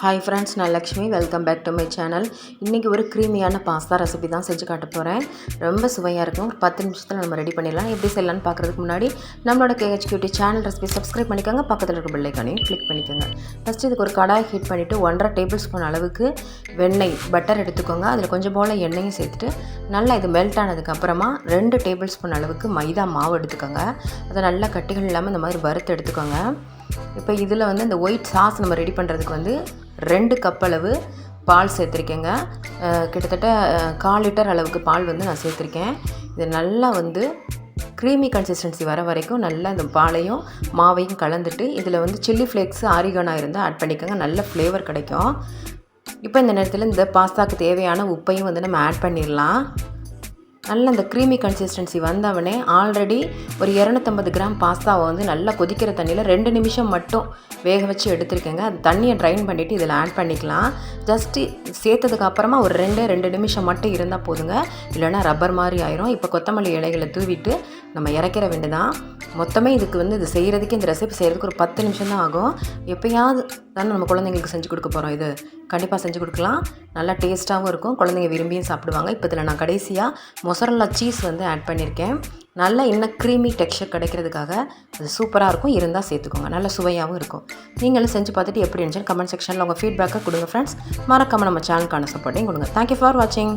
Hi friends, நான் Lakshmi. Welcome back to my channel. இன்றைக்கி ஒரு க்ரீமியான பாஸ்தா ரெசிபி தான் செஞ்சு காட்ட போகிறேன். ரொம்ப சுவையாக இருக்கும். ஒரு 10 நிமிஷத்தில் நம்ம ரெடி பண்ணிடலாம். எப்படி செய்யலான்னு பார்க்குறதுக்கு முன்னாடி நம்மளோட KHQT சேனல் ரெசிபி சப்ஸ்கிரைப் பண்ணிக்கோங்க. பக்கத்தில் இருக்க பெல் ஐக்கானையும் கிளிக் பண்ணிக்கோங்க. ஃபஸ்ட்டு இதுக்கு ஒரு கடாய் ஹீட் பண்ணிவிட்டு 1.5 டேபிள் ஸ்பூன் அளவுக்கு பட்டர் எடுத்துக்கோங்க. அதில் கொஞ்சம் போல் எண்ணெயும் சேர்த்துட்டு நல்லா இது மெல்ட் ஆனதுக்கப்புறமா 2 டேபிள் ஸ்பூன் அளவுக்கு மைதா மாவு எடுத்துக்கோங்க. அதை நல்லா கட்டிகள் இல்லாமல் இந்த மாதிரி வறுத்து எடுத்துக்கோங்க. இப்போ இதில் இந்த ஒயிட் சாஸ் நம்ம ரெடி பண்ணுறதுக்கு 2 கப் அளவு பால் சேர்த்துருக்கேங்க. கிட்டத்தட்ட 1/4 லிட்டர் அளவுக்கு பால் நான் சேர்த்துருக்கேன். இது நல்லா க்ரீமி கன்சிஸ்டன்சி வர வரைக்கும் நல்லா இந்த பாலையும் மாவையும் கலந்துட்டு இதில் சில்லி ஃப்ளேக்ஸ் ஆரிகானா இருந்தால் ஆட் பண்ணிக்கோங்க. நல்ல ஃப்ளேவர் கிடைக்கும். இப்போ இந்த நேரத்தில் இந்த பாஸ்தாவுக்கு தேவையான உப்பையும் நம்ம ஆட் பண்ணிடலாம். நல்ல இந்த க்ரீமி கன்சிஸ்டன்சி வந்தவொடனே ஆல்ரெடி ஒரு 250 கிராம் பாஸ்தாவை நல்லா கொதிக்கிற தண்ணியில் 2 நிமிஷம் மட்டும் வேக வச்சு எடுத்துருக்கேங்க. அது தண்ணியை ட்ரைன் பண்ணிவிட்டு இதில் ஆட் பண்ணிக்கலாம். ஜஸ்ட்டு சேர்த்ததுக்கு அப்புறமா ஒரு 2 நிமிஷம் மட்டும் இருந்தால் போதுங்க. இல்லைனா ரப்பர் மாதிரி ஆயிரும். இப்போ கொத்தமல்லி இலைகளை தூவிட்டு நம்ம இறக்கிற வேண்டியதான். மொத்தமே இதுக்கு இது செய்கிறதுக்கு, இந்த ரெசிபி செய்கிறதுக்கு ஒரு 10 நிமிஷம் தான் ஆகும். எப்போயாவது தானே நம்ம குழந்தைங்களுக்கு செஞ்சு கொடுக்க போகிறோம். இது கண்டிப்பாக செஞ்சு கொடுக்கலாம். நல்லா டேஸ்ட்டாகவும் இருக்கும். குழந்தைங்க விரும்பியும் சாப்பிடுவாங்க. இப்போ இதில் நான் கடைசியாக மொசரல்லா சீஸ் ஆட் பண்ணியிருக்கேன். நல்லா இன்னும் க்ரீமி டெக்ஸ்சர் கிடைக்கிறதுக்காக அது சூப்பராக இருக்கும். இருந்தால் சேர்த்துக்கோங்க. நல்ல சுவையாகவும் இருக்கும். நீங்களும் செஞ்சு பார்த்துட்டு எப்படி இருந்துச்சுன்னு கமெண்ட் செக்ஷனில் உங்கள் ஃபீட்பேக்கை கொடுங்க ஃப்ரெண்ட்ஸ். மறக்காமல் நம்ம சேனலுக்கான சப்போர்ட்டையும் கொடுங்க. தேங்க்யூ ஃபார் வாட்சிங்.